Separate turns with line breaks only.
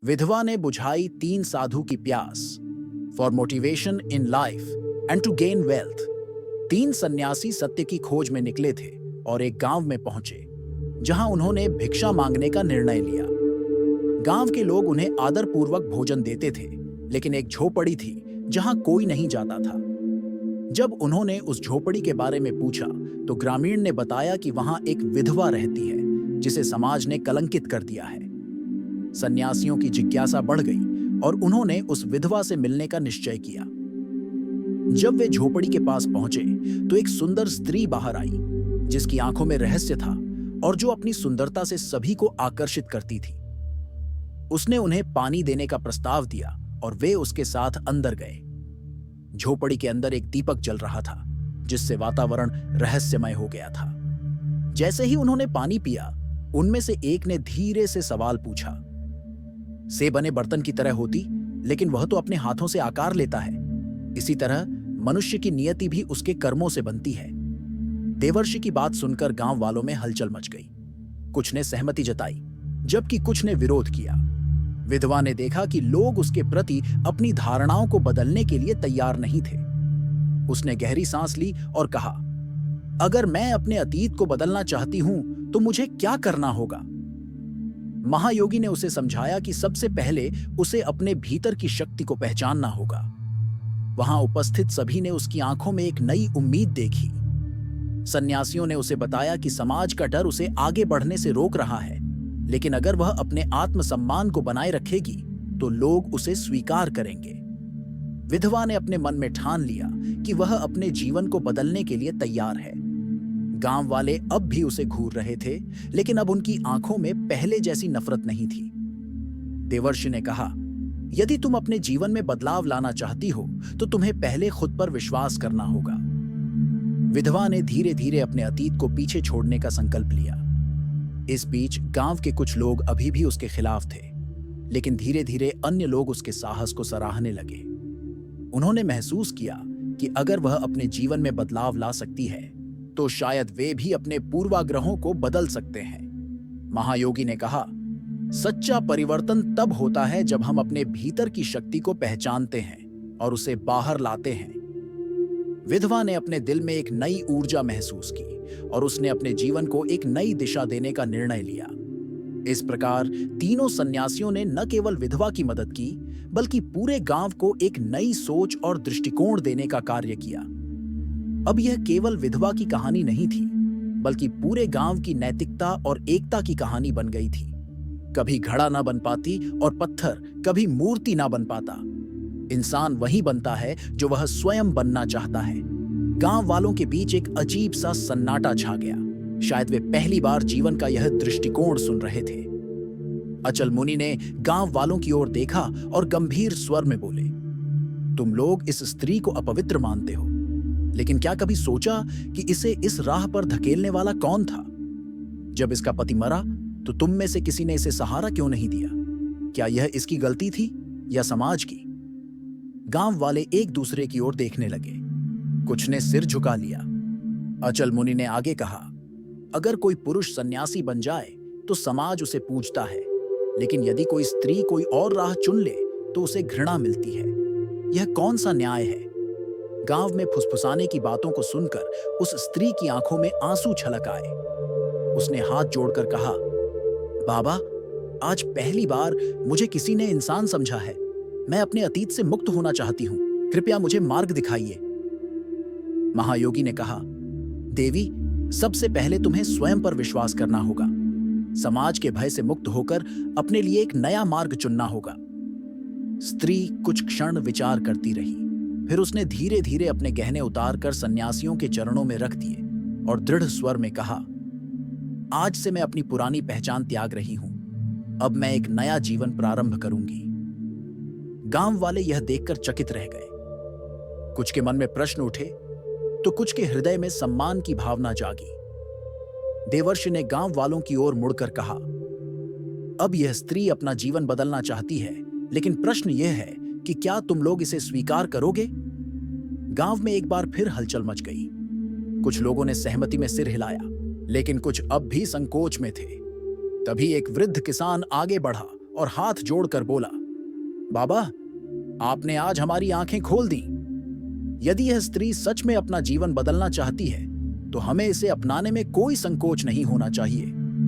विधवा ने बुझाई 3 साधु की प्यास। For motivation in life and to gain wealth. 3 सन्यासी सत्य की खोज में निकले थे और एक गांव में पहुंचे, जहां उन्होंने भिक्षा मांगने का निर्णय लिया। गांव के लोग उन्हें आदरपूर्वक भोजन देते थे, लेकिन एक झोपड़ी थी जहां कोई नहीं जाता था। जब उन्होंने उस झोपड़ी के बारे में पूछा, तो ग्रामीण ने बताया कि वहां एक विधवा रहती है, जिसे समाज ने कलंकित कर दिया है। सन्यासियों की जिज्ञासा बढ़ गई और उन्होंने उस विधवा से मिलने का निश्चय किया। जब वे झोपड़ी के पास पहुंचे, तो एक सुंदर स्त्री बाहर आई, जिसकी आंखों में रहस्य था और जो अपनी सुंदरता से सभी को आकर्षित करती थी। उसने उन्हें पानी देने का प्रस्ताव दिया और वे उसके साथ अंदर गए। झोपड़ी के अंदर एक दीपक जल रहा था, जिससे वातावरण रहस्यमय हो गया था। जैसे ही उन्होंने पानी पिया, उनमें से एक ने धीरे से सवाल पूछा। से बने बर्तन की तरह होती, लेकिन वह तो अपने हाथों से आकार लेता है। इसी तरह मनुष्य की नियति भी उसके कर्मों से बनती है। देवर्षि की बात सुनकर गांव वालों में हलचल मच गई। कुछ ने सहमति जताई, जबकि कुछ ने विरोध किया। विधवा ने देखा कि लोग उसके प्रति अपनी धारणाओं को बदलने के लिए तैयार नहीं थे। उसने गहरी सांस ली और कहा, अगर मैं अपने अतीत को बदलना चाहती हूं, तो मुझे क्या करना होगा? महायोगी ने उसे समझाया कि सबसे पहले उसे अपने भीतर की शक्ति को पहचानना होगा। वहां उपस्थित सभी ने उसकी आंखों में एक नई उम्मीद देखी। सन्यासियों ने उसे बताया कि समाज का डर उसे आगे बढ़ने से रोक रहा है, लेकिन अगर वह अपने आत्मसम्मान को बनाए रखेगी, तो लोग उसे स्वीकार करेंगे। विधवा ने अपने मन में ठान लिया कि वह अपने जीवन को बदलने के लिए तैयार है। गांव वाले अब भी उसे घूर रहे थे, लेकिन अब उनकी आंखों में पहले जैसी नफरत नहीं थी। देवर्षि ने कहा, यदि तुम अपने जीवन में बदलाव लाना चाहती हो, तो तुम्हें पहले खुद पर विश्वास करना होगा। विधवा ने धीरे धीरे अपने अतीत को पीछे छोड़ने का संकल्प लिया। इस बीच गांव के कुछ लोग अभी भी उसके खिलाफ थे, लेकिन धीरे धीरे अन्य लोग उसके साहस को सराहने लगे। उन्होंने महसूस किया कि अगर वह अपने जीवन में बदलाव ला सकती है, तो शायद वे भी अपने पूर्वाग्रहों को बदल सकते हैं। महायोगी ने कहा, सच्चा परिवर्तन तब होता है जब हम अपने भीतर की शक्ति को पहचानते हैं और उसे बाहर लाते हैं। विधवा ने अपने दिल में एक नई ऊर्जा महसूस की और उसने अपने जीवन को एक नई दिशा देने का निर्णय लिया। इस प्रकार तीनों सन्यासियों ने न केवल विधवा की मदद की, बल्कि पूरे गांव को एक नई सोच और दृष्टिकोण देने का कार्य किया। अब यह केवल विधवा की कहानी नहीं थी, बल्कि पूरे गांव की नैतिकता और एकता की कहानी बन गई थी। कभी घड़ा ना बन पाती और पत्थर कभी मूर्ति ना बन पाता। इंसान वही बनता है जो वह स्वयं बनना चाहता है। गांव वालों के बीच एक अजीब सा सन्नाटा छा गया। शायद वे पहली बार जीवन का यह दृष्टिकोण सुन रहे थे। अचल मुनि ने गांव वालों की ओर देखा और गंभीर स्वर में बोले, तुम लोग इस स्त्री को अपवित्र मानते हो, लेकिन क्या कभी सोचा कि इसे इस राह पर धकेलने वाला कौन था? जब इसका पति मरा, तो तुम में से किसी ने इसे सहारा क्यों नहीं दिया? क्या यह इसकी गलती थी या समाज की? गांव वाले एक दूसरे की ओर देखने लगे। कुछ ने सिर झुका लिया। अचल मुनि ने आगे कहा, अगर कोई पुरुष सन्यासी बन जाए तो समाज उसे पूजता है, लेकिन यदि कोई स्त्री कोई और राह चुन ले तो उसे घृणा मिलती है। यह कौन सा न्याय है? गांव में फुसफुसाने की बातों को सुनकर उस स्त्री की आंखों में आंसू छलक आए। उसने हाथ जोड़कर कहा, बाबा, आज पहली बार मुझे किसी ने इंसान समझा है। मैं अपने अतीत से मुक्त होना चाहती हूं। कृपया मुझे मार्ग दिखाइए। महायोगी ने कहा, देवी, सबसे पहले तुम्हें स्वयं पर विश्वास करना होगा। समाज के भय से मुक्त होकर अपने लिए एक नया मार्ग चुनना होगा। स्त्री कुछ क्षण विचार करती रही, फिर उसने धीरे धीरे अपने गहने उतारकर सन्यासियों के चरणों में रख दिए और दृढ़ स्वर में कहा, आज से मैं अपनी पुरानी पहचान त्याग रही हूं। अब मैं एक नया जीवन प्रारंभ करूंगी। गांव वाले यह देखकर चकित रह गए। कुछ के मन में प्रश्न उठे, तो कुछ के हृदय में सम्मान की भावना जागी। देवर्षि ने गांव वालों की ओर मुड़कर कहा, अब यह स्त्री अपना जीवन बदलना चाहती है, लेकिन प्रश्न यह है कि क्या तुम लोग इसे स्वीकार करोगे? गांव में एक बार फिर हलचल मच गई। कुछ लोगों ने सहमति में सिर हिलाया, लेकिन कुछ अब भी संकोच में थे। तभी एक वृद्ध किसान आगे बढ़ा और हाथ जोड़कर बोला, बाबा, आपने आज हमारी आंखें खोल दी। यदि यह स्त्री सच में अपना जीवन बदलना चाहती है तो हमें इसे अपनाने में कोई संकोच नहीं होना चाहिए।